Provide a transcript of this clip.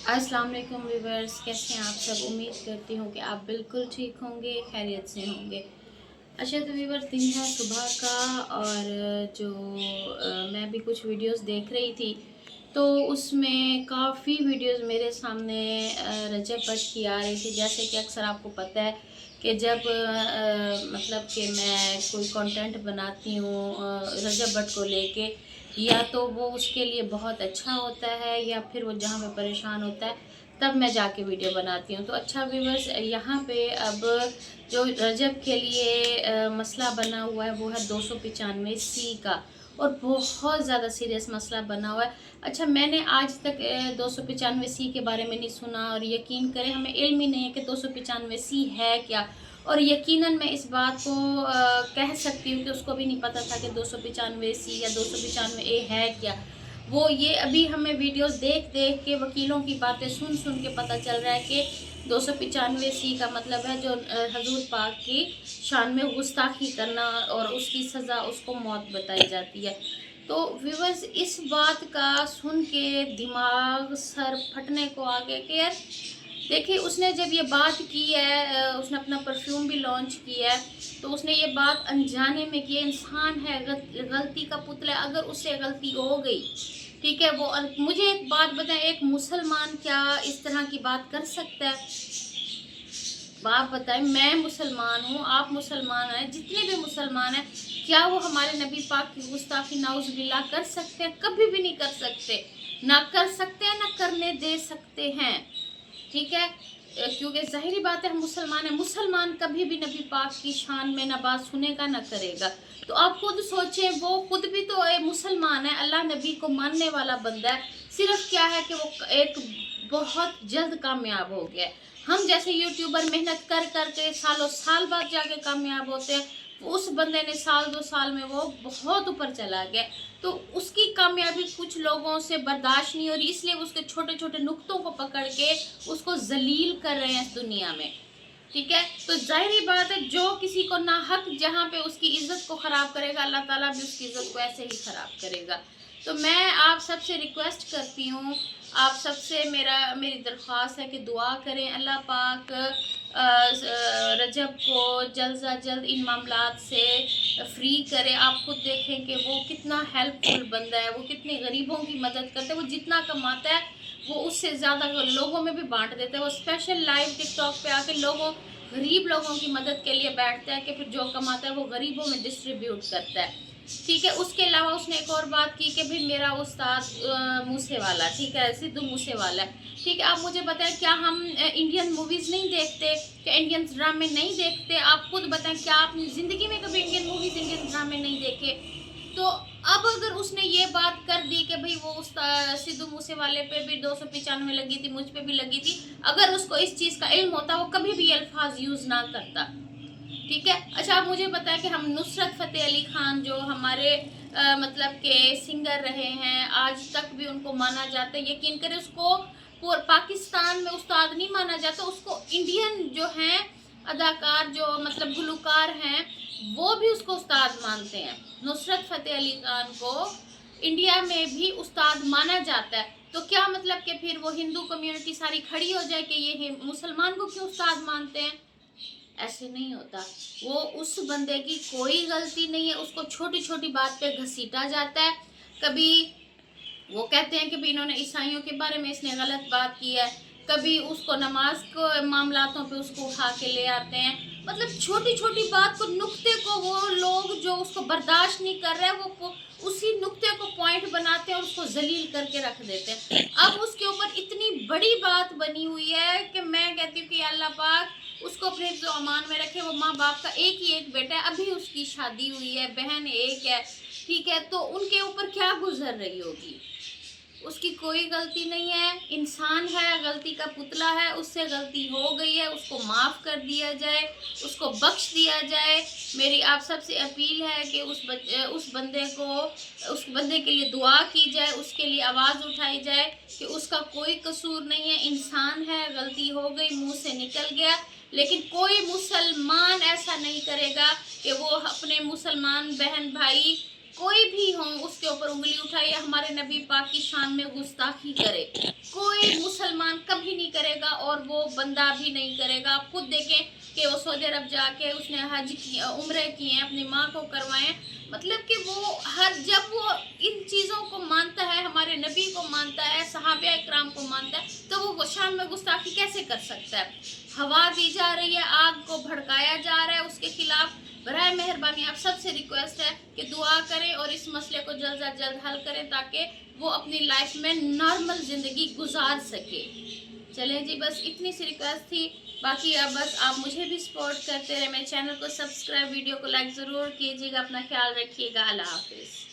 अस्सलाम वालेकुम व्यूवर्स, कैसे हैं आप सब। उम्मीद करती हूँ कि आप बिल्कुल ठीक होंगे, खैरियत से होंगे। अच्छा तो व्यूवर्स, दिन है सुबह का और मैं भी कुछ वीडियोस देख रही थी तो उसमें काफ़ी वीडियोस मेरे सामने रजब भट्ट की आ रही थी। जैसे कि अक्सर आपको पता है कि जब मतलब कि मैं कोई कंटेंट बनाती हूँ रजब भट्ट को लेके, या तो वो उसके लिए बहुत अच्छा होता है या फिर वो जहाँ पे परेशान होता है तब मैं जाके वीडियो बनाती हूँ। तो अच्छा व्यूवर्स, यहाँ पे अब जो रजब के लिए मसला बना हुआ है वो है 295C का, और बहुत ज़्यादा सीरियस मसला बना हुआ है। अच्छा, मैंने आज तक 295C के बारे में नहीं सुना, और यकीन करें हमें इल्म ही नहीं है कि 295C है क्या। और यकीनन मैं इस बात को कह सकती हूँ कि उसको भी नहीं पता था कि 295C या 295A है क्या। वो ये अभी हमें वीडियोस देख देख के, वकीलों की बातें सुन सुन के पता चल रहा है कि 295C का मतलब है जो हजूर पाक की शान में गुस्ताखी करना, और उसकी सज़ा उसको मौत बताई जाती है। तो व्यूवर्स, इस बात का सुन के दिमाग सर फटने को आ गया कि यार देखिए, उसने जब ये बात की है, उसने अपना परफ्यूम भी लॉन्च किया है, तो उसने ये बात अनजाने में की है। इंसान है, गलती का पुतला है। अगर उससे गलती हो गई, ठीक है, वो मुझे एक बात बताएं, एक मुसलमान क्या इस तरह की बात कर सकता है? आप बताएं, मैं मुसलमान हूँ, आप मुसलमान हैं, जितने भी मुसलमान हैं, क्या वो हमारे नबी पाक की गुस्ताखी नाउज़ुबिल्लाह कर सकते हैं? कभी भी नहीं कर सकते। ना कर सकते हैं, ना करने दे सकते हैं। ठीक है, क्योंकि ज़ाहिरी बात है हम मुसलमान हैं। मुसलमान कभी भी नबी पाक की शान में ना बात सुनेगा ना करेगा। तो आप खुद सोचें, वो खुद भी तो एक मुसलमान है, अल्लाह नबी को मानने वाला बंदा है। सिर्फ क्या है कि वो एक बहुत जल्द कामयाब हो गया है। हम जैसे यूट्यूबर मेहनत कर कर के सालों साल बाद जाके कामयाब होते हैं, उस बंदे ने साल 2 साल में वो बहुत ऊपर चला गया। तो उसकी कामयाबी कुछ लोगों से बर्दाश्त नहीं हो रही, इसलिए उसके छोटे छोटे नुक्तों को पकड़ के उसको जलील कर रहे हैं इस दुनिया में। ठीक है, तो जाहिर बात है जो किसी को ना हक जहाँ पे उसकी इज्जत को खराब करेगा, अल्लाह ताला भी उसकी इज्जत को ऐसे ही खराब करेगा। तो मैं आप सबसे रिक्वेस्ट करती हूँ, आप सबसे मेरी दरख्वास्त है कि दुआ करें, अल्लाह पाक रजब को जल्द से जल्द इन मामलात से फ्री करे। आप खुद देखें कि वो कितना हेल्पफुल बंदा है, वो कितने गरीबों की मदद करता है। वो जितना कमाता है वो उससे ज़्यादा लोगों में भी बांट देता है। वो स्पेशल लाइव टिकटॉक पे आके गरीब लोगों की मदद के लिए बैठता है कि फिर जो कमाता है वो गरीबों में डिस्ट्रीब्यूट करता है। ठीक है, उसके अलावा उसने एक और बात की कि भाई मेरा उस्ताद मूसे वाला, ठीक है, सिद्धू मूसे वाला है। ठीक है, आप मुझे बताएं, क्या हम इंडियन मूवीज़ नहीं देखते? क्या इंडियन ड्रामे नहीं देखते? आप खुद बताएं, क्या आपने ज़िंदगी में कभी इंडियन मूवीज़, इंडियन ड्रामे नहीं देखे? तो अब अगर उसने ये बात कर दी कि भाई वो उस सिद्धू मूसे वाले पे भी 295 लगी थी, मुझ पे भी लगी थी, अगर उसको इस चीज़ का इल्म होता वो कभी भी ये अल्फाज यूज़ ना करता। ठीक है, अच्छा आप मुझे बताएं कि हम नुसरत फ़तेह अली खान जो हमारे मतलब के सिंगर रहे हैं, आज तक भी उनको माना जाता है। यकीन करें, उसको पाकिस्तान में उस्ताद नहीं माना जाता, उसको इंडियन जो हैं अदाकार, जो मतलब गुलकार हैं, वो भी उसको उस्ताद मानते हैं। नुसरत फ़तेह अली खान को इंडिया में भी उस्ताद माना जाता है। तो क्या मतलब कि फिर वो हिंदू कम्युनिटी सारी खड़ी हो जाए कि ये मुसलमान को क्यों उस्ताद मानते हैं? ऐसे नहीं होता। वो उस बंदे की कोई गलती नहीं है, उसको छोटी छोटी बात पे घसीटा जाता है। कभी वो कहते हैं कि भी इन्होंने ईसाइयों के बारे में इसने गलत बात की है, कभी उसको नमाज को मामलातों पे उसको उठा के ले आते हैं। मतलब छोटी छोटी बात को, नुक्ते को, वो लोग जो उसको बर्दाश्त नहीं कर रहे वो उसी नुक्ते को पॉइंट बनाते हैं और उसको जलील करके रख देते हैं। अब उसके ऊपर इतनी बड़ी बात बनी हुई है कि मैं कहती हूँ कि अल्लाह पाक उसको अपने हिफ्ज़ अमान में रखे। वो माँ बाप का एक ही एक बेटा है, अभी उसकी शादी हुई है, बहन एक है, ठीक है, तो उनके ऊपर क्या गुजर रही होगी? उसकी कोई गलती नहीं है, इंसान है, गलती का पुतला है, उससे गलती हो गई है, उसको माफ़ कर दिया जाए, उसको बख्श दिया जाए। मेरी आप सबसे अपील है कि उस बंदे के लिए दुआ की जाए, उसके लिए आवाज़ उठाई जाए कि उसका कोई कसूर नहीं है, इंसान है, गलती हो गई, मुंह से निकल गया। लेकिन कोई मुसलमान ऐसा नहीं करेगा कि वो अपने मुसलमान बहन भाई कोई भी हो उसके ऊपर उंगली उठाए, हमारे नबी पाक की शान में गुस्ताखी करे, कोई मुसलमान कभी नहीं करेगा और वो बंदा भी नहीं करेगा। आप खुद देखें कि वो सऊदी अरब जाके उसने हज की, उम्रे किए, अपनी माँ को करवाएं, मतलब कि वो जब वो इन चीज़ों को मानता है, हमारे नबी को मानता है, सहाबा इकराम को मानता है, तो वो शान में गुस्ताखी कैसे कर सकता है? हवा दी जा रही है, आग को भड़काया जा रहा है उसके खिलाफ। बराए मेहरबानी आप सबसे रिक्वेस्ट है कि दुआ करें और इस मसले को जल्द से जल्द हल करें ताकि वो अपनी लाइफ में नॉर्मल ज़िंदगी गुजार सके। चलें जी, बस इतनी सी रिक्वेस्ट थी। बाकी अब बस आप मुझे भी सपोर्ट करते रहे, मेरे चैनल को सब्सक्राइब, वीडियो को लाइक ज़रूर कीजिएगा। अपना ख्याल रखिएगा। अल्लाह हाफिज़।